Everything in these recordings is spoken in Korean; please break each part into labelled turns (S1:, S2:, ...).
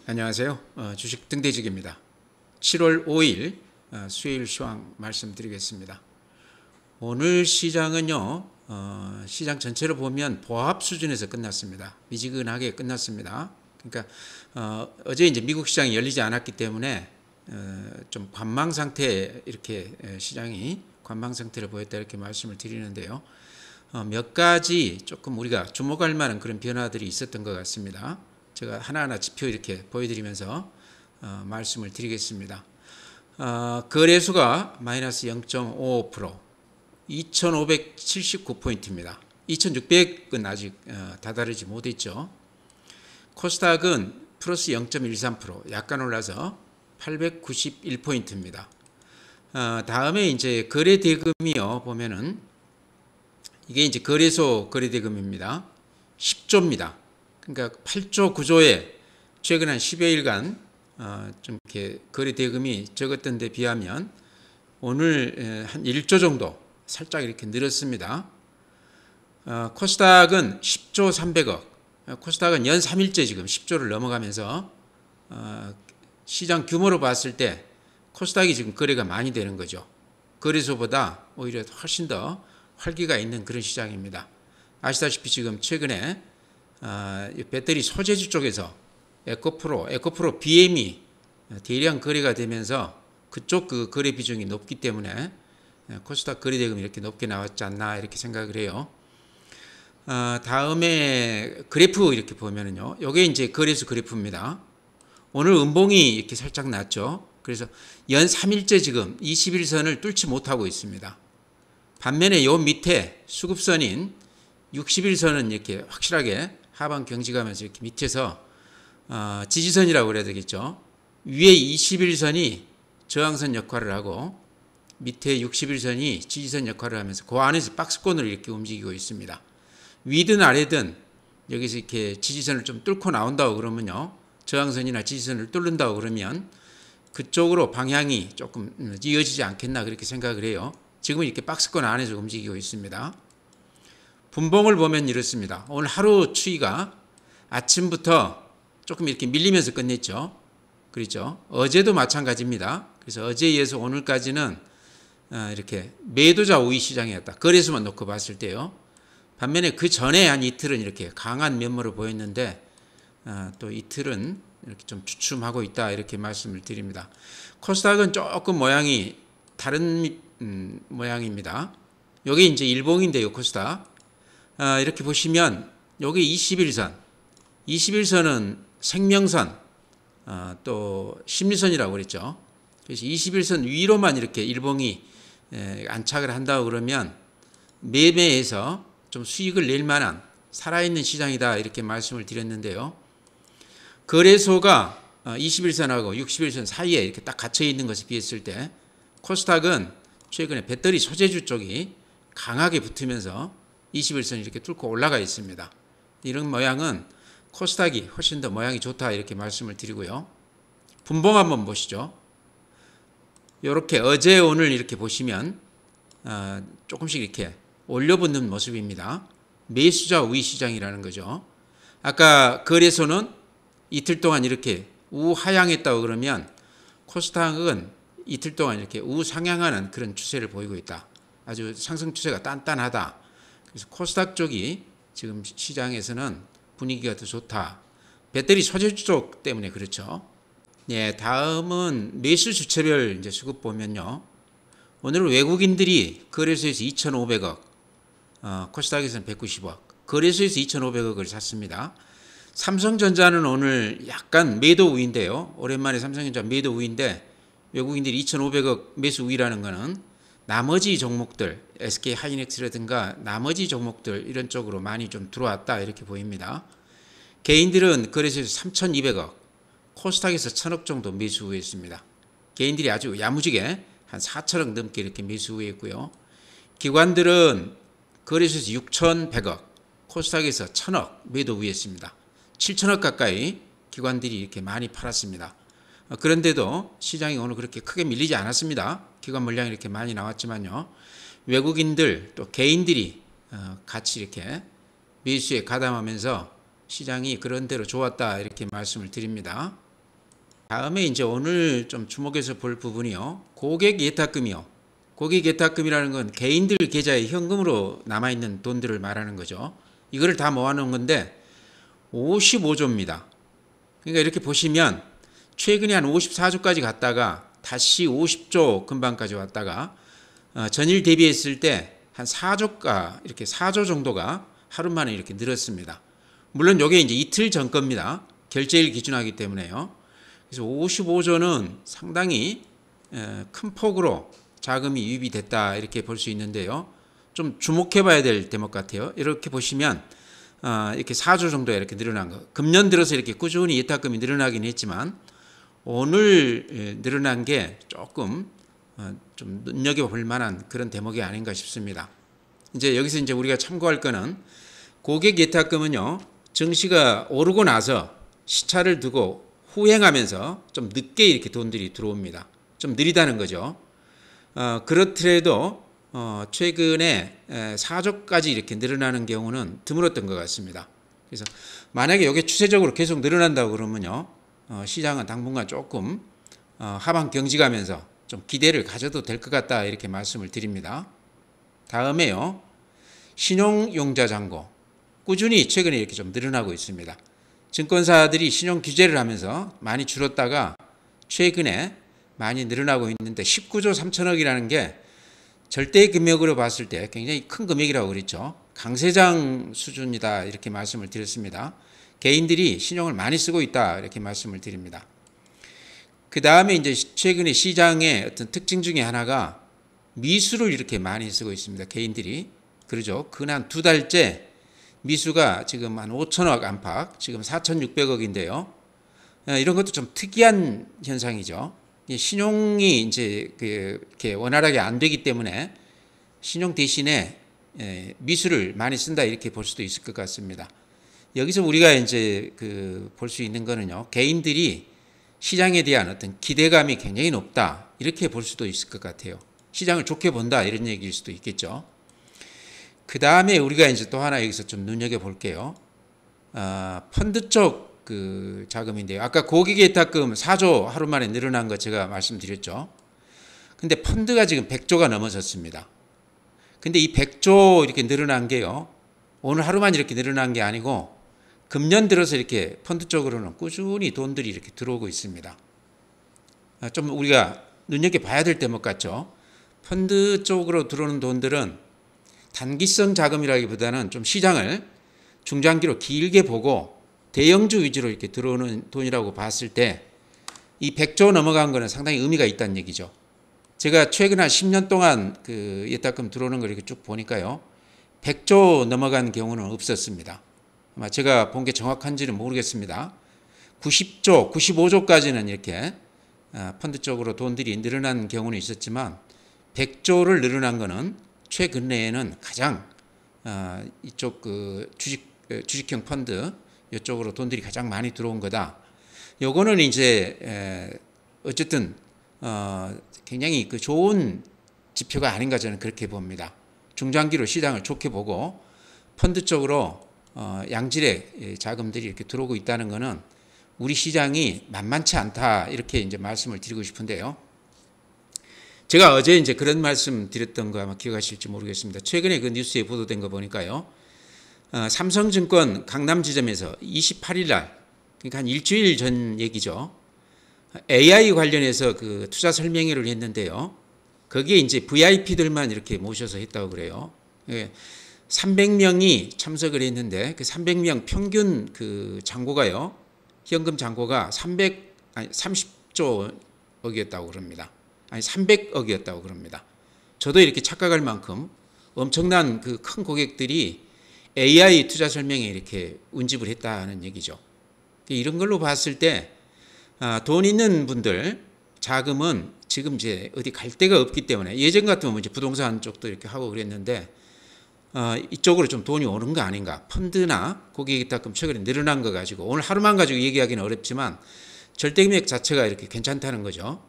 S1: 안녕하세요. 주식 등대직입니다. 7월 5일 수요일 시황 말씀드리겠습니다. 오늘 시장은요, 시장 전체로 보면 보합 수준에서 끝났습니다. 미지근하게 끝났습니다. 그러니까 어제 이제 미국 시장이 열리지 않았기 때문에 좀 관망 상태, 이렇게 시장이 관망 상태를 보였다 이렇게 말씀을 드리는데요. 몇 가지 조금 우리가 주목할 만한 그런 변화들이 있었던 것 같습니다. 제가 하나하나 지표 이렇게 보여드리면서 말씀을 드리겠습니다. 거래수가 마이너스 0.55%, 2579포인트입니다. 2600은 아직 다다르지 못했죠. 코스닥은 플러스 0.13%, 약간 올라서 891포인트입니다. 다음에 이제 거래대금이요, 보면은 이게 이제 거래소 거래대금입니다. 10조입니다. 그러니까 8조 9조에 최근 한 10여일간 좀 이렇게 거래대금이 적었던 데 비하면 오늘 한 1조 정도 살짝 이렇게 늘었습니다. 코스닥은 10조 300억. 코스닥은 연 3일째 지금 10조를 넘어가면서 시장 규모로 봤을 때 코스닥이 지금 거래가 많이 되는 거죠. 거래소보다 오히려 훨씬 더 활기가 있는 그런 시장입니다. 아시다시피 지금 최근에 배터리 소재주 쪽에서 에코프로 BM이 대량 거래가 되면서 그쪽 그 거래 비중이 높기 때문에 코스닥 거래대금이 이렇게 높게 나왔지 않나 이렇게 생각을 해요. 다음에 그래프 이렇게 보면은요, 요게 이제 거래수 그래프입니다. 오늘 음봉이 이렇게 살짝 났죠. 그래서 연 3일째 지금 21선을 뚫지 못하고 있습니다. 반면에 요 밑에 수급선인 60일선은 이렇게 확실하게 하방 경직하면서 이렇게 밑에서 지지선이라고 그래야 되겠죠. 위에 21선이 저항선 역할을 하고 밑에 61선이 지지선 역할을 하면서 그 안에서 박스권으로 이렇게 움직이고 있습니다. 위든 아래든 여기서 이렇게 지지선을 좀 뚫고 나온다고 그러면요, 저항선이나 지지선을 뚫는다고 그러면 그쪽으로 방향이 조금 이어지지 않겠나 그렇게 생각을 해요. 지금은 이렇게 박스권 안에서 움직이고 있습니다. 분봉을 보면 이렇습니다. 오늘 하루 추이가 아침부터 조금 이렇게 밀리면서 끝냈죠. 그렇죠. 어제도 마찬가지입니다. 그래서 어제에 이어서 오늘까지는 이렇게 매도자 우위 시장이었다. 거래수만 놓고 봤을 때요. 반면에 그 전에 한 이틀은 이렇게 강한 면모를 보였는데 또 이틀은 이렇게 좀 주춤하고 있다 이렇게 말씀을 드립니다. 코스닥은 조금 모양이 다른 모양입니다. 여기 이제 일봉인데요, 코스닥. 이렇게 보시면 여기 21선은 생명선, 또 심리선이라고 그랬죠. 그래서 21선 위로만 이렇게 일봉이 안착을 한다고 그러면 매매에서 좀 수익을 낼 만한 살아있는 시장이다 이렇게 말씀을 드렸는데요. 거래소가 21선하고 61선 사이에 이렇게 딱 갇혀 있는 것에 비했을 때 코스닥은 최근에 배터리 소재주 쪽이 강하게 붙으면서 21선이 이렇게 뚫고 올라가 있습니다. 이런 모양은 코스닥이 훨씬 더 모양이 좋다 이렇게 말씀을 드리고요. 분봉 한번 보시죠. 이렇게 어제 오늘 이렇게 보시면 조금씩 이렇게 올려붙는 모습입니다. 매수자 우위 시장이라는 거죠. 아까 거래소는 이틀 동안 이렇게 우하향했다고 그러면 코스닥은 이틀 동안 이렇게 우상향하는 그런 추세를 보이고 있다. 아주 상승 추세가 단단하다. 그래서 코스닥 쪽이 지금 시장에서는 분위기가 더 좋다. 배터리 소재주 쪽 때문에 그렇죠. 네, 다음은 매수 주체별 이제 수급 보면요. 오늘은 외국인들이 거래소에서 2,500억, 코스닥에서는 190억, 거래소에서 2,500억을 샀습니다. 삼성전자는 오늘 약간 매도 우위인데요. 오랜만에 삼성전자 매도 우위인데 외국인들이 2,500억 매수 우위라는 것은 나머지 종목들, SK 하이닉스라든가 나머지 종목들 이런 쪽으로 많이 좀 들어왔다 이렇게 보입니다. 개인들은 거래소에서 3,200억, 코스닥에서 1,000억 정도 매수 우위했습니다. 개인들이 아주 야무지게 한 4,000억 넘게 이렇게 매수 우위했고요. 기관들은 거래소에서 6,100억, 코스닥에서 1,000억 매도 우위했습니다. 7,000억 가까이 기관들이 이렇게 많이 팔았습니다. 그런데도 시장이 오늘 그렇게 크게 밀리지 않았습니다. 기관 물량이 이렇게 많이 나왔지만요. 외국인들 또 개인들이 같이 이렇게 매수에 가담하면서 시장이 그런 대로 좋았다 이렇게 말씀을 드립니다. 다음에 이제 오늘 좀 주목해서 볼 부분이요. 고객 예탁금이요. 고객 예탁금이라는 건 개인들 계좌에 현금으로 남아있는 돈들을 말하는 거죠. 이거를 다 모아놓은 건데 55조입니다. 그러니까 이렇게 보시면 최근에 한 54조까지 갔다가 다시 50조 근방까지 왔다가 전일 대비했을 때 한 4조가 이렇게 4조 정도가 하루 만에 이렇게 늘었습니다. 물론 이게 이제 이틀 전 겁니다. 결제일 기준하기 때문에요. 그래서 55조는 상당히 큰 폭으로 자금이 유입이 됐다 이렇게 볼 수 있는데요. 좀 주목해 봐야 될 대목 같아요. 이렇게 보시면 이렇게 4조 정도 이렇게 늘어난 거. 금년 들어서 이렇게 꾸준히 예탁금이 늘어나긴 했지만 오늘 늘어난 게 조금 좀 눈여겨볼 만한 그런 대목이 아닌가 싶습니다. 이제 여기서 이제 우리가 참고할 거는 고객 예탁금은요, 증시가 오르고 나서 시차를 두고 후행하면서 좀 늦게 이렇게 돈들이 들어옵니다. 좀 느리다는 거죠. 그렇더라도 최근에 4조까지 이렇게 늘어나는 경우는 드물었던 것 같습니다. 그래서 만약에 이게 추세적으로 계속 늘어난다고 그러면요, 시장은 당분간 조금 하방 경직하면서 좀 기대를 가져도 될 것 같다 이렇게 말씀을 드립니다. 다음에요, 신용용자 잔고 꾸준히 최근에 이렇게 좀 늘어나고 있습니다. 증권사들이 신용 규제를 하면서 많이 줄었다가 최근에 많이 늘어나고 있는데 19조 3천억이라는 게 절대 금액으로 봤을 때 굉장히 큰 금액이라고 그랬죠. 강세장 수준이다 이렇게 말씀을 드렸습니다. 개인들이 신용을 많이 쓰고 있다 이렇게 말씀을 드립니다. 그 다음에 이제 최근에 시장의 어떤 특징 중에 하나가 미수를 이렇게 많이 쓰고 있습니다. 개인들이. 그러죠. 근한 두 달째 미수가 지금 한 5천억 안팎, 지금 4,600억인데요. 이런 것도 좀 특이한 현상이죠. 신용이 이제 이렇게 원활하게 안 되기 때문에 신용 대신에 미수를 많이 쓴다 이렇게 볼 수도 있을 것 같습니다. 여기서 우리가 이제 볼 수 있는 거는요, 개인들이 시장에 대한 어떤 기대감이 굉장히 높다 이렇게 볼 수도 있을 것 같아요. 시장을 좋게 본다 이런 얘기일 수도 있겠죠. 그 다음에 우리가 이제 또 하나 여기서 좀 눈여겨 볼게요. 펀드 쪽 자금인데요. 아까 고객 예탁금 4조 하루 만에 늘어난 거 제가 말씀드렸죠. 근데 펀드가 지금 100조가 넘어섰습니다. 근데 이 100조 이렇게 늘어난 게요, 오늘 하루만 이렇게 늘어난 게 아니고 금년 들어서 이렇게 펀드 쪽으로는 꾸준히 돈들이 이렇게 들어오고 있습니다. 좀 우리가 눈여겨봐야 될 대목 같죠. 펀드 쪽으로 들어오는 돈들은 단기성 자금이라기보다는 좀 시장을 중장기로 길게 보고 대형주 위주로 이렇게 들어오는 돈이라고 봤을 때 이 100조 넘어간 거는 상당히 의미가 있다는 얘기죠. 제가 최근 한 10년 동안 예탁금 들어오는 걸 이렇게 쭉 보니까요, 100조 넘어간 경우는 없었습니다. 아마 제가 본 게 정확한지는 모르겠습니다. 90조, 95조까지는 이렇게 펀드 쪽으로 돈들이 늘어난 경우는 있었지만 100조를 늘어난 거는 최근내에는 가장 이쪽 주식형 펀드 이쪽으로 돈들이 가장 많이 들어온 거다. 요거는 이제 어쨌든 굉장히 좋은 지표가 아닌가 저는 그렇게 봅니다. 중장기로 시장을 좋게 보고 펀드 쪽으로 양질의 자금들이 이렇게 들어오고 있다는 것은 우리 시장이 만만치 않다 이렇게 이제 말씀을 드리고 싶은데요. 제가 어제 이제 그런 말씀 드렸던 거 아마 기억하실지 모르겠습니다. 최근에 그 뉴스에 보도된 거 보니까요, 삼성증권 강남 지점에서 28일 날, 그러니까 한 일주일 전 얘기죠. AI 관련해서 투자 설명회를 했는데요. 거기에 이제 VIP들만 이렇게 모셔서 했다고 그래요. 300명이 참석을 했는데 그 300명 평균 잔고가요, 현금 잔고가 30조억이었다고 그럽니다. 아니 300억이었다고 그럽니다. 저도 이렇게 착각할 만큼 엄청난 큰 고객들이 AI 투자 설명에 이렇게 운집을 했다는 얘기죠. 이런 걸로 봤을 때 돈 있는 분들 자금은 지금 이제 어디 갈 데가 없기 때문에, 예전 같으면 이제 부동산 쪽도 이렇게 하고 그랬는데 이쪽으로 좀 돈이 오는 거 아닌가. 펀드나 고객 예탁금 최근에 늘어난 거 가지고 오늘 하루만 가지고 얘기하기는 어렵지만 절대 금액 자체가 이렇게 괜찮다는 거죠.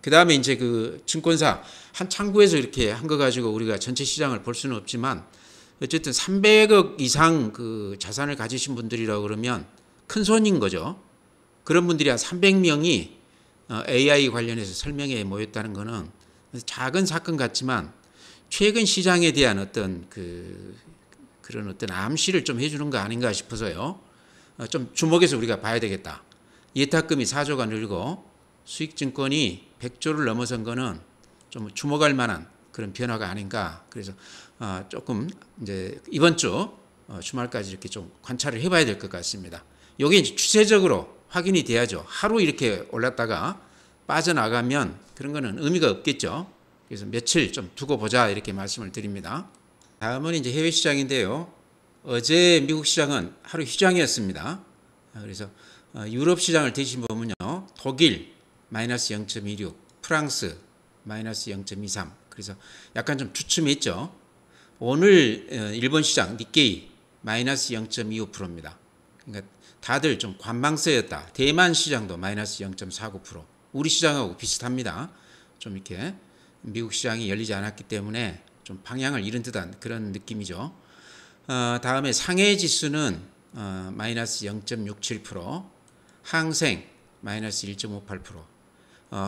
S1: 그 다음에 이제 증권사 한 창구에서 이렇게 한 거 가지고 우리가 전체 시장을 볼 수는 없지만 어쨌든 300억 이상 자산을 가지신 분들이라고 그러면 큰 손인 거죠. 그런 분들이 한 300명이 AI 관련해서 설명회에 모였다는 것은 작은 사건 같지만 최근 시장에 대한 어떤 그런 어떤 암시를 좀 해주는 거 아닌가 싶어서요. 좀 주목해서 우리가 봐야 되겠다. 예탁금이 4조가 늘고 수익증권이 100조를 넘어선 거는 좀 주목할 만한 그런 변화가 아닌가. 그래서 조금 이제 이번 주 주말까지 이렇게 좀 관찰을 해봐야 될 것 같습니다. 이게 이제 추세적으로 확인이 돼야죠. 하루 이렇게 올랐다가 빠져나가면 그런 거는 의미가 없겠죠. 그래서 며칠 좀 두고 보자 이렇게 말씀을 드립니다. 다음은 이제 해외 시장인데요. 어제 미국 시장은 하루 휴장이었습니다. 그래서 유럽 시장을 대신 보면요. 독일 마이너스 0.26, 프랑스 마이너스 0.23. 그래서 약간 좀 주춤했죠. 오늘 일본 시장 니케이 마이너스 0.25%입니다. 그러니까 다들 좀 관망세였다. 대만 시장도 마이너스 0.49%. 우리 시장하고 비슷합니다. 좀 이렇게 미국 시장이 열리지 않았기 때문에 좀 방향을 잃은 듯한 그런 느낌이죠. 다음에 상해 지수는 마이너스 0.67%, 항생 마이너스 1.58%,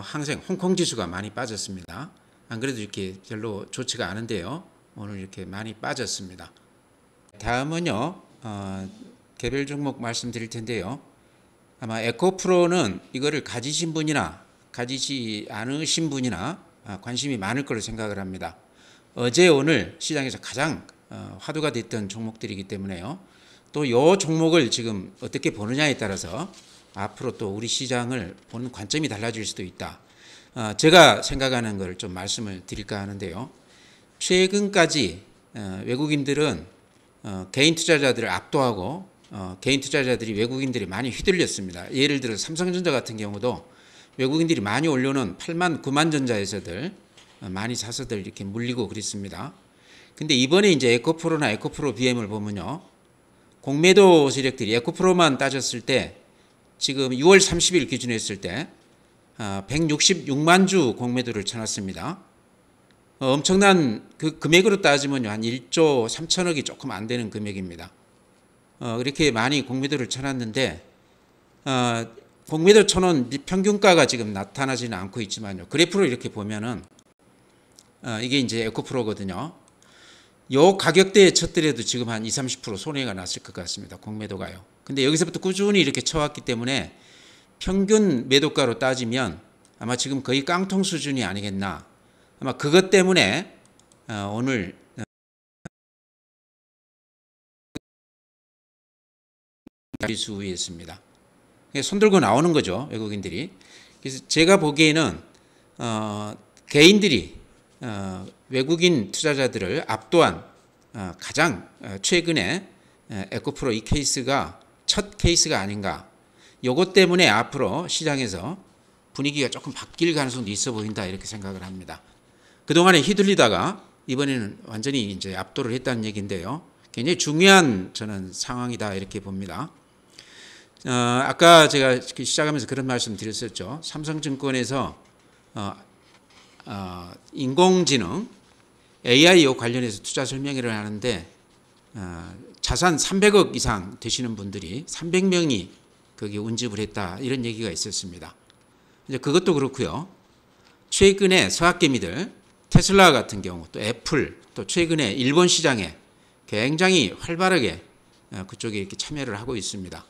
S1: 항생 홍콩 지수가 많이 빠졌습니다. 안 그래도 이렇게 별로 좋지가 않은데요. 오늘 이렇게 많이 빠졌습니다. 다음은요. 개별 종목 말씀드릴 텐데요. 아마 에코프로는 이거를 가지신 분이나 가지지 않으신 분이나 관심이 많을 거로 생각을 합니다. 어제 오늘 시장에서 가장 화두가 됐던 종목들이기 때문에요. 또 이 종목을 지금 어떻게 보느냐에 따라서 앞으로 또 우리 시장을 보는 관점이 달라질 수도 있다. 제가 생각하는 걸 좀 말씀을 드릴까 하는데요. 최근까지 외국인들은 개인 투자자들을 압도하고 개인 투자자들이 외국인들이 많이 휘둘렸습니다. 예를 들어 삼성전자 같은 경우도 외국인들이 많이 올려놓은 8만 9만 전자에서들 많이 사서들 이렇게 물리고 그랬습니다. 근데 이번에 이제 에코프로나 에코프로 BM을 보면요. 공매도 세력들이 에코프로만 따졌을 때 지금 6월 30일 기준으로 했을 때 166만 주 공매도를 쳐놨습니다. 엄청난 그 금액으로 따지면 한 1조 3천억이 조금 안 되는 금액입니다. 이렇게 많이 공매도를 쳐놨는데 공매도 쳐놓은 평균가가 지금 나타나지는 않고 있지만요. 그래프로 이렇게 보면은 이게 이제 에코프로거든요. 요 가격대에 쳤더라도 지금 한 20-30% 손해가 났을 것 같습니다. 공매도가요. 근데 여기서부터 꾸준히 이렇게 쳐왔기 때문에 평균 매도가로 따지면 아마 지금 거의 깡통 수준이 아니겠나. 아마 그것 때문에 오늘 지수 위였습니다. 손들고 나오는 거죠. 외국인들이. 그래서 제가 보기에는 개인들이 외국인 투자자들을 압도한 가장 최근에 에코프로 이 케이스가 첫 케이스가 아닌가. 요것 때문에 앞으로 시장에서 분위기가 조금 바뀔 가능성도 있어 보인다 이렇게 생각을 합니다. 그동안에 휘둘리다가 이번에는 완전히 이제 압도를 했다는 얘기인데요. 굉장히 중요한 저는 상황이다 이렇게 봅니다. 아까 제가 시작하면서 그런 말씀 드렸었죠. 삼성증권에서 인공지능 AI 관련해서 투자 설명회를 하는데 자산 300억 이상 되시는 분들이 300명이 거기에 운집을 했다 이런 얘기가 있었습니다. 이제 그것도 그렇고요. 최근에 서학개미들 테슬라 같은 경우 또 애플 또 최근에 일본 시장에 굉장히 활발하게 그쪽에 이렇게 참여를 하고 있습니다.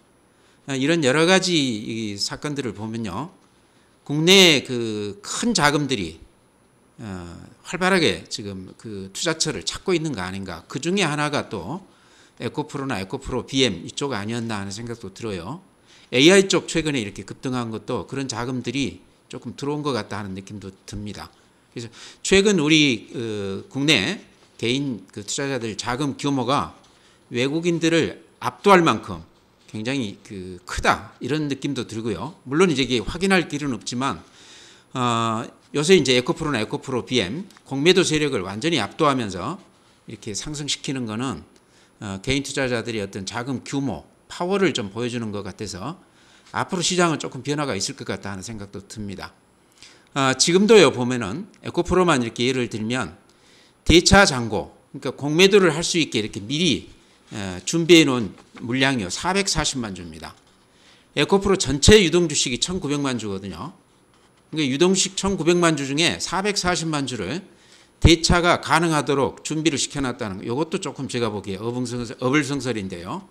S1: 이런 여러 가지 사건들을 보면요. 국내 그 큰 자금들이 활발하게 지금 그 투자처를 찾고 있는 거 아닌가. 그 중에 하나가 또 에코프로나 에코프로 BM 이쪽 아니었나 하는 생각도 들어요. AI 쪽 최근에 이렇게 급등한 것도 그런 자금들이 조금 들어온 것 같다 하는 느낌도 듭니다. 그래서 최근 우리 국내 개인 그 투자자들 자금 규모가 외국인들을 압도할 만큼 굉장히 그 크다 이런 느낌도 들고요. 물론 이제 이게 확인할 길은 없지만 요새 이제 에코프로나 에코프로 BM 공매도 세력을 완전히 압도하면서 이렇게 상승시키는 거는 개인 투자자들이 어떤 자금 규모, 파워를 좀 보여주는 것 같아서 앞으로 시장은 조금 변화가 있을 것 같다 하는 생각도 듭니다. 지금도요 보면은 에코프로만 이렇게 예를 들면 대차 잔고, 그러니까 공매도를 할 수 있게 이렇게 미리 준비해 놓은 물량이요 440만 주입니다. 에코프로 전체 유동 주식이 1,900만 주거든요. 그러니까 유동식 1,900만 주 중에 440만 주를 대차가 가능하도록 준비를 시켜놨다는 거. 이것도 조금 제가 보기에 어불성설인데요.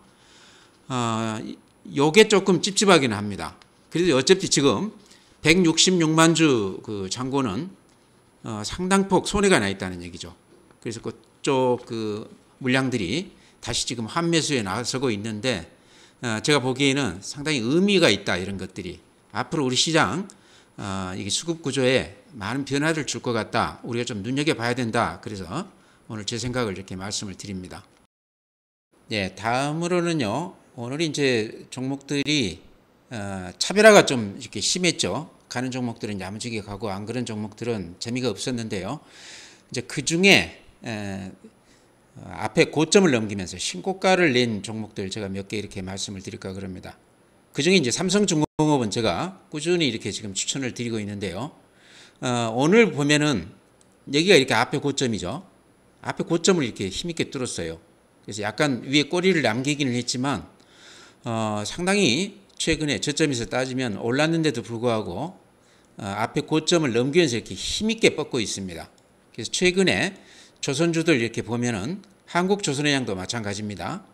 S1: 요게 조금 찝찝하기는 합니다. 그래도 어차피 지금 166만 주 그 잔고는 상당폭 손해가 나 있다는 얘기죠. 그래서 그쪽 그 물량들이 다시 지금 환매수에 나서고 있는데 제가 보기에는 상당히 의미가 있다, 이런 것들이. 앞으로 우리 시장 이게 수급 구조에 많은 변화를 줄 것 같다. 우리가 좀 눈여겨봐야 된다. 그래서 오늘 제 생각을 이렇게 말씀을 드립니다. 예, 다음으로는요. 오늘 이제 종목들이 차별화가 좀 이렇게 심했죠. 가는 종목들은 야무지게 가고 안 그런 종목들은 재미가 없었는데요. 이제 그 중에 앞에 고점을 넘기면서 신고가를 낸 종목들 제가 몇 개 이렇게 말씀을 드릴까 그럽니다. 그 중에 이제 삼성중공업은 제가 꾸준히 이렇게 지금 추천을 드리고 있는데요. 오늘 보면은 여기가 이렇게 앞에 고점이죠. 앞에 고점을 이렇게 힘있게 뚫었어요. 그래서 약간 위에 꼬리를 남기기는 했지만 상당히 최근에 저점에서 따지면 올랐는데도 불구하고 앞에 고점을 넘기면서 이렇게 힘있게 뻗고 있습니다. 그래서 최근에 조선주들 이렇게 보면은 한국조선해양도 마찬가지입니다.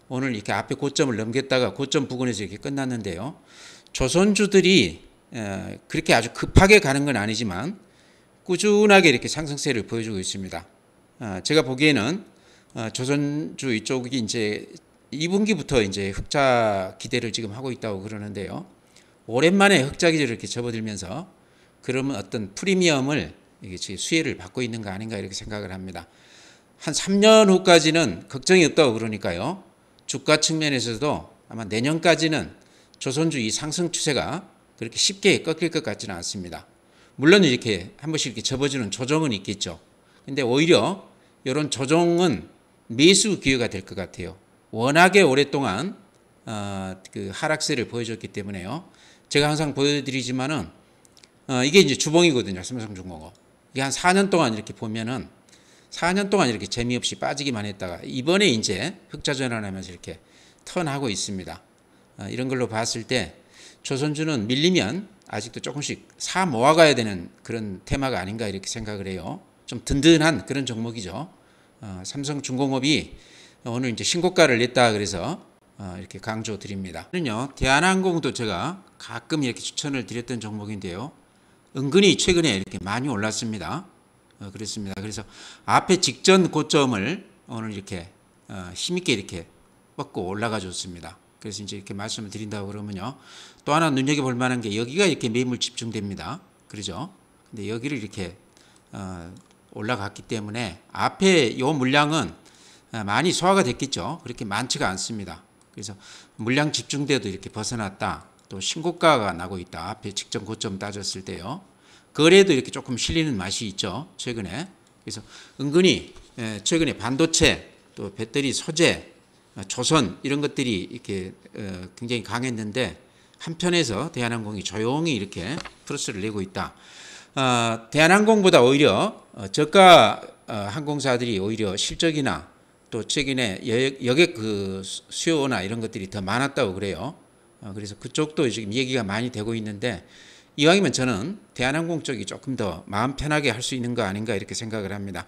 S1: 오늘 이렇게 앞에 고점을 넘겼다가 고점 부근에서 이렇게 끝났는데요. 조선주들이 그렇게 아주 급하게 가는 건 아니지만 꾸준하게 이렇게 상승세를 보여주고 있습니다. 제가 보기에는 조선주 이쪽이 이제 2분기부터 이제 흑자 기대를 지금 하고 있다고 그러는데요. 오랜만에 흑자 기대를 이렇게 접어들면서 그러면 어떤 프리미엄을 이게 수혜를 받고 있는 거 아닌가 이렇게 생각을 합니다. 한 3년 후까지는 걱정이 없다고 그러니까요. 주가 측면에서도 아마 내년까지는 조선주 이 상승 추세가 그렇게 쉽게 꺾일 것 같지는 않습니다. 물론 이렇게 한 번씩 이렇게 접어주는 조정은 있겠죠. 근데 오히려 이런 조정은 매수 기회가 될 것 같아요. 워낙에 오랫동안 그 하락세를 보여줬기 때문에요. 제가 항상 보여드리지만은 이게 이제 주봉이거든요. 삼성중공업. 이게 한 4년 동안 이렇게 보면은 4년 동안 이렇게 재미없이 빠지기만 했다가 이번에 이제 흑자 전환하면서 이렇게 턴하고 있습니다. 이런 걸로 봤을 때 조선주는 밀리면 아직도 조금씩 사 모아가야 되는 그런 테마가 아닌가 이렇게 생각을 해요. 좀 든든한 그런 종목이죠. 삼성중공업이 오늘 이제 신고가를 냈다 그래서 이렇게 강조 드립니다. 대한항공도 제가 가끔 이렇게 추천을 드렸던 종목인데요. 은근히 최근에 이렇게 많이 올랐습니다. 그렇습니다. 그래서 앞에 직전 고점을 오늘 이렇게 힘있게 이렇게 뻗고 올라가 줬습니다. 그래서 이제 이렇게 말씀을 드린다고 그러면요. 또 하나 눈여겨볼 만한 게 여기가 이렇게 매물 집중됩니다. 그러죠? 근데 여기를 이렇게 올라갔기 때문에 앞에 요 물량은 많이 소화가 됐겠죠. 그렇게 많지가 않습니다. 그래서 물량 집중돼도 이렇게 벗어났다. 또 신고가가 나고 있다. 앞에 직전 고점 따졌을 때요. 거래도 이렇게 조금 실리는 맛이 있죠. 최근에. 그래서 은근히 최근에 반도체 또 배터리 소재 조선 이런 것들이 이렇게 굉장히 강했는데 한편에서 대한항공이 조용히 이렇게 플러스를 내고 있다. 대한항공보다 오히려 저가 항공사들이 오히려 실적이나 또 최근에 여객 그 수요나 이런 것들이 더 많았다고 그래요. 그래서 그쪽도 지금 얘기가 많이 되고 있는데 이왕이면 저는 대한항공 쪽이 조금 더 마음 편하게 할 수 있는 거 아닌가 이렇게 생각을 합니다.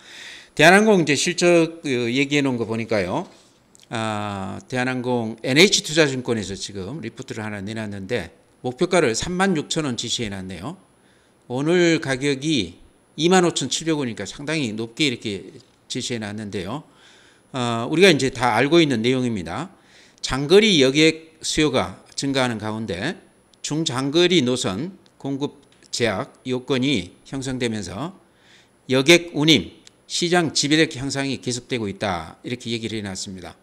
S1: 대한항공 이제 실적 얘기해 놓은 거 보니까요. 대한항공 NH투자증권에서 지금 리포트를 하나 내놨는데 목표가를 36,000원 지시해 놨네요. 오늘 가격이 25,700원이니까 상당히 높게 이렇게 지시해 놨는데요. 우리가 이제 다 알고 있는 내용입니다. 장거리 여객 수요가 증가하는 가운데 중장거리 노선 공급 제약 요건이 형성되면서 여객 운임 시장 지배력 향상이 계속되고 있다 이렇게 얘기를 해놨습니다.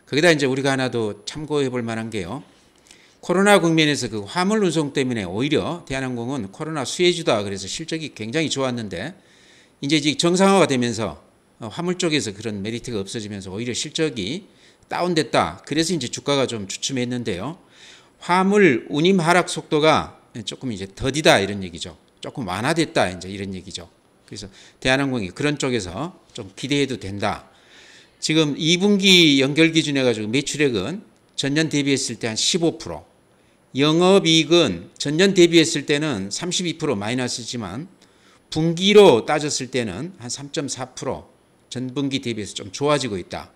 S1: 거기다 이제 우리가 하나 더 참고해 볼 만한 게요. 코로나 국면에서 그 화물 운송 때문에 오히려 대한항공은 코로나 수혜주다 그래서 실적이 굉장히 좋았는데 이제 정상화가 되면서 화물 쪽에서 그런 메리트가 없어지면서 오히려 실적이 다운됐다. 그래서 이제 주가가 좀 주춤했는데요. 화물 운임 하락 속도가 조금 이제 더디다 이런 얘기죠. 조금 완화됐다 이제 이런 얘기죠. 그래서 대한항공이 그런 쪽에서 좀 기대해도 된다. 지금 2분기 연결 기준 해가지고 매출액은 전년 대비했을 때 한 15%, 영업이익은 전년 대비했을 때는 32% 마이너스지만 분기로 따졌을 때는 한 3.4% 전분기 대비해서 좀 좋아지고 있다.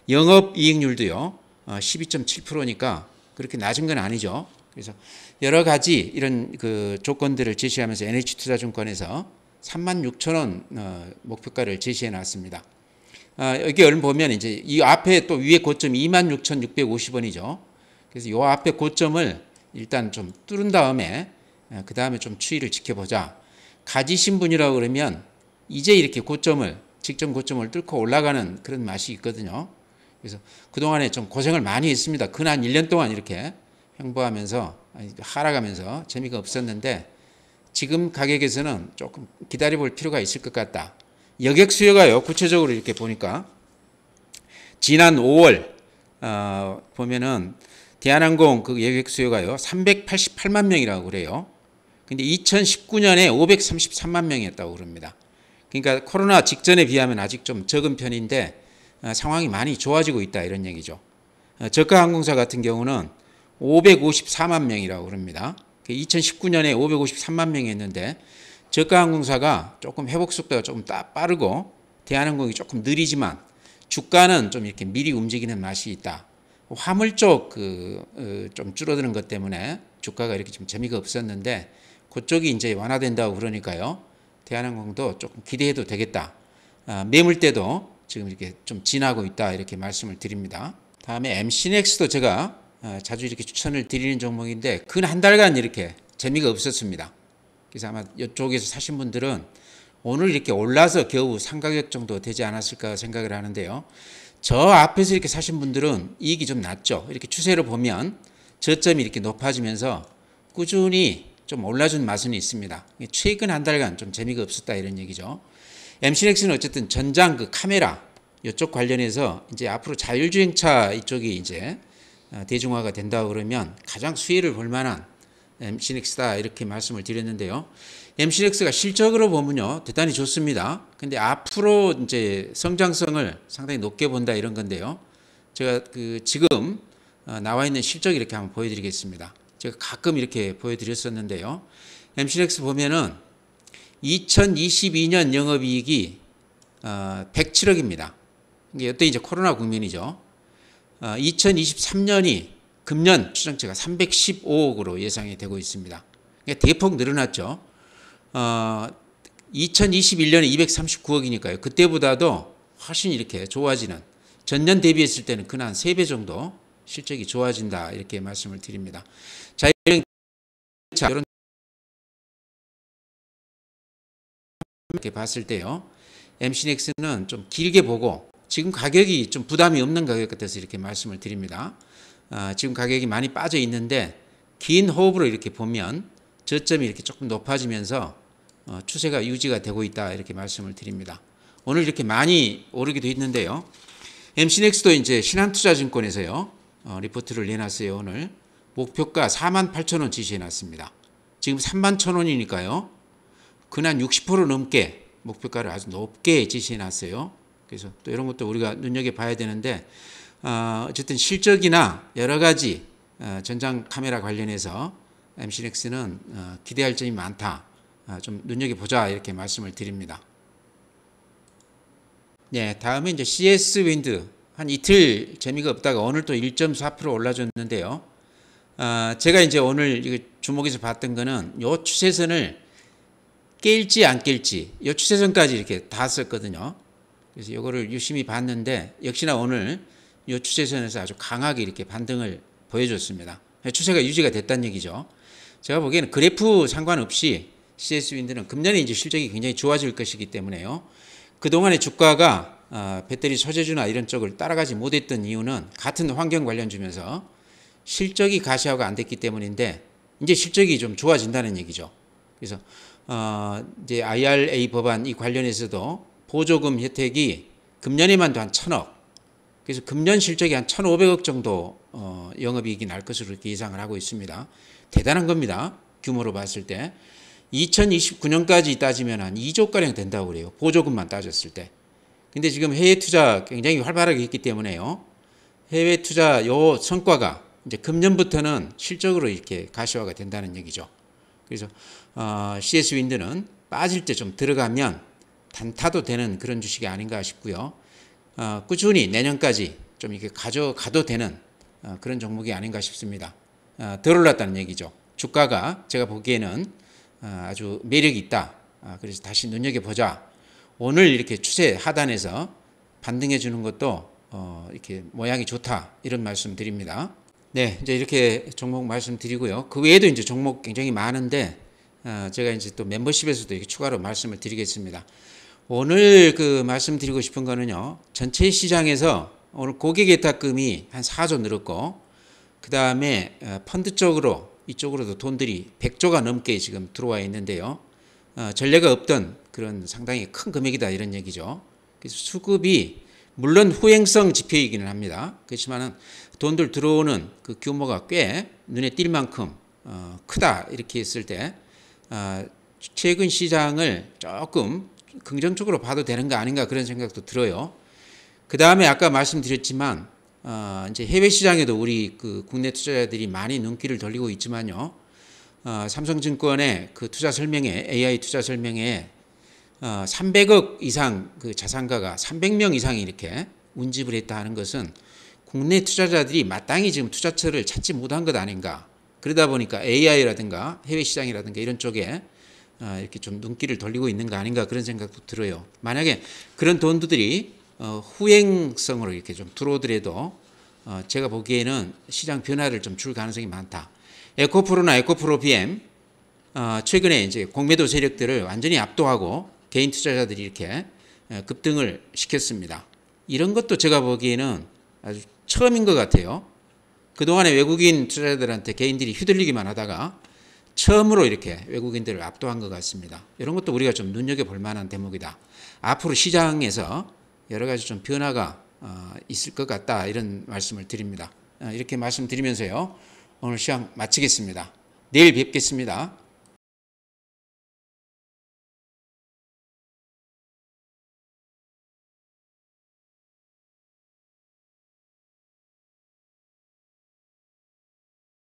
S1: 영업이익률도요 12.7%니까 그렇게 낮은 건 아니죠. 그래서 여러 가지 이런 그 조건들을 제시하면서 NH투자증권에서 36,000원 목표가를 제시해 놨습니다. 여기 얼른 보면 이제 이 앞에 또 위에 고점이 26,650원이죠. 그래서 이 앞에 고점을 일단 좀 뚫은 다음에 그 다음에 좀 추이를 지켜보자. 가지신 분이라고 그러면 이제 이렇게 고점을 직전 고점을 뚫고 올라가는 그런 맛이 있거든요. 그래서 그동안에 좀 고생을 많이 했습니다. 근한 1년 동안 이렇게 횡보하면서 하락하면서 재미가 없었는데 지금 가격에서는 조금 기다려 볼 필요가 있을 것 같다. 여객 수요가요. 구체적으로 이렇게 보니까 지난 5월 보면은 대한항공 그 여객 수요가요 388만 명이라고 그래요. 근데 2019년에 533만 명이었다고 그럽니다. 그러니까 코로나 직전에 비하면 아직 좀 적은 편인데 상황이 많이 좋아지고 있다 이런 얘기죠. 저가항공사 같은 경우는 554만 명이라고 그럽니다. 2019년에 553만 명이었는데 저가항공사가 조금 회복 속도가 조금 빠르고 대한항공이 조금 느리지만 주가는 좀 이렇게 미리 움직이는 맛이 있다. 화물 쪽 좀 줄어드는 것 때문에 주가가 이렇게 좀 재미가 없었는데 그쪽이 이제 완화된다고 그러니까요. 대한항공도 조금 기대해도 되겠다. 매물대도 지금 이렇게 좀 지나고 있다 이렇게 말씀을 드립니다. 다음에 MC넥스도 제가 자주 이렇게 추천을 드리는 종목인데 근 한 달간 이렇게 재미가 없었습니다. 그래서 아마 이쪽에서 사신 분들은 오늘 이렇게 올라서 겨우 상가격 정도 되지 않았을까 생각을 하는데요. 저 앞에서 이렇게 사신 분들은 이익이 좀 낮죠. 이렇게 추세를 보면 저점이 이렇게 높아지면서 꾸준히 좀 올라준 맛은 있습니다. 최근 한 달간 좀 재미가 없었다 이런 얘기죠. MC넥스는 어쨌든 전장 그 카메라 이쪽 관련해서 이제 앞으로 자율주행차 이쪽이 이제 대중화가 된다고 그러면 가장 수혜를 볼 만한 MC넥스다 이렇게 말씀을 드렸는데요. MC넥스가 실적으로 보면요 대단히 좋습니다. 근데 앞으로 이제 성장성을 상당히 높게 본다 이런 건데요. 제가 지금 나와 있는 실적 이렇게 한번 보여드리겠습니다. 제가 가끔 이렇게 보여드렸었는데요. MC넥스 보면은 2022년 영업이익이 107억입니다. 이때 이제 코로나 국면이죠. 2023년이 금년 추정치가 315억으로 예상이 되고 있습니다. 대폭 늘어났죠. 2021년에 239억이니까요. 그때보다도 훨씬 이렇게 좋아지는 전년 대비했을 때는 근한 3배 정도 실적이 좋아진다 이렇게 말씀을 드립니다. 자, 이런 이렇게 봤을 때요. MC넥스는 좀 길게 보고 지금 가격이 좀 부담이 없는 가격 같아서 이렇게 말씀을 드립니다. 지금 가격이 많이 빠져 있는데 긴 호흡으로 이렇게 보면 저점이 이렇게 조금 높아지면서 추세가 유지가 되고 있다 이렇게 말씀을 드립니다. 오늘 이렇게 많이 오르기도 했는데요. MC넥스도 이제 신한투자증권에서요 리포트를 내놨어요. 오늘 목표가 48,000원 지시해놨습니다. 지금 31,000원이니까요. 근한 60% 넘게 목표가를 아주 높게 지시해놨어요. 그래서 또 이런 것도 우리가 눈여겨봐야 되는데 어쨌든 실적이나 여러 가지 전장 카메라 관련해서 MC넥스는 기대할 점이 많다. 좀 눈여겨보자 이렇게 말씀을 드립니다. 네, 다음에 이제 CS 윈드 한 이틀 재미가 없다가 오늘 또 1.4% 올라줬는데요. 제가 이제 오늘 주목해서 봤던 거는 요 추세선을 깰지 안 깰지 요 추세선까지 이렇게 다 썼거든요. 그래서 이거를 유심히 봤는데 역시나 오늘 요 추세선에서 아주 강하게 이렇게 반등을 보여줬습니다. 추세가 유지가 됐다는 얘기죠. 제가 보기에는 그래프 상관없이 CS 윈드는 금년에 이제 실적이 굉장히 좋아질 것이기 때문에요. 그동안의 주가가 배터리 소재주나 이런 쪽을 따라가지 못했던 이유는 같은 환경 관련주면서 실적이 가시화가 안 됐기 때문인데 이제 실적이 좀 좋아진다는 얘기죠. 그래서 이제 IRA 법안 이 관련해서도 보조금 혜택이 금년에만도 한 1,000억. 그래서 금년 실적이 한 1,500억 정도 영업이익이 날 것으로 이렇게 예상을 하고 있습니다. 대단한 겁니다. 규모로 봤을 때. 2029년까지 따지면 한 2조가량 된다고 그래요. 보조금만 따졌을 때. 근데 지금 해외 투자 굉장히 활발하게 했기 때문에요. 해외 투자 요 성과가 이제 금년부터는 실적으로 이렇게 가시화가 된다는 얘기죠. 그래서 CS 윈드는 빠질 때 좀 들어가면 단타도 되는 그런 주식이 아닌가 싶고요. 꾸준히 내년까지 좀 이렇게 가져가도 되는 그런 종목이 아닌가 싶습니다. 덜 올랐다는 얘기죠. 주가가 제가 보기에는 아주 매력이 있다. 그래서 다시 눈여겨보자. 오늘 이렇게 추세 하단에서 반등해 주는 것도 이렇게 모양이 좋다. 이런 말씀 드립니다. 네, 이제 이렇게 종목 말씀드리고요. 그 외에도 이제 종목 굉장히 많은데 제가 이제 또 멤버십에서도 이렇게 추가로 말씀을 드리겠습니다. 오늘 그 말씀드리고 싶은 거는요. 전체 시장에서 오늘 고객 예탁금이 한 4조 늘었고 그 다음에 펀드 쪽으로 이쪽으로도 돈들이 100조가 넘게 지금 들어와 있는데요. 전례가 없던 그런 상당히 큰 금액이다 이런 얘기죠. 그래서 수급이 물론 후행성 지표이기는 합니다. 그렇지만은 돈들 들어오는 그 규모가 꽤 눈에 띌 만큼 크다 이렇게 했을 때 최근 시장을 조금 긍정적으로 봐도 되는 거 아닌가 그런 생각도 들어요. 그 다음에 아까 말씀드렸지만 이제 해외 시장에도 우리 그 국내 투자자들이 많이 눈길을 돌리고 있지만요. 삼성증권의 그 투자 설명회 AI 투자 설명회에 300억 이상 그 자산가가 300명 이상이 이렇게 운집을 했다 하는 것은 국내 투자자들이 마땅히 지금 투자처를 찾지 못한 것 아닌가. 그러다 보니까 AI라든가 해외 시장이라든가 이런 쪽에 이렇게 좀 눈길을 돌리고 있는 거 아닌가 그런 생각도 들어요. 만약에 그런 돈들이 후행성으로 이렇게 좀 들어오더라도 제가 보기에는 시장 변화를 좀 줄 가능성이 많다. 에코프로나 에코프로 BM 최근에 이제 공매도 세력들을 완전히 압도하고 개인 투자자들이 이렇게 급등을 시켰습니다. 이런 것도 제가 보기에는 아주 처음인 것 같아요. 그동안에 외국인 투자자들한테 개인들이 휘둘리기만 하다가 처음으로 이렇게 외국인들을 압도한 것 같습니다. 이런 것도 우리가 좀 눈여겨볼 만한 대목이다. 앞으로 시장에서 여러 가지 좀 변화가 있을 것 같다 이런 말씀을 드립니다. 이렇게 말씀드리면서요. 오늘 시간 마치겠습니다. 내일 뵙겠습니다.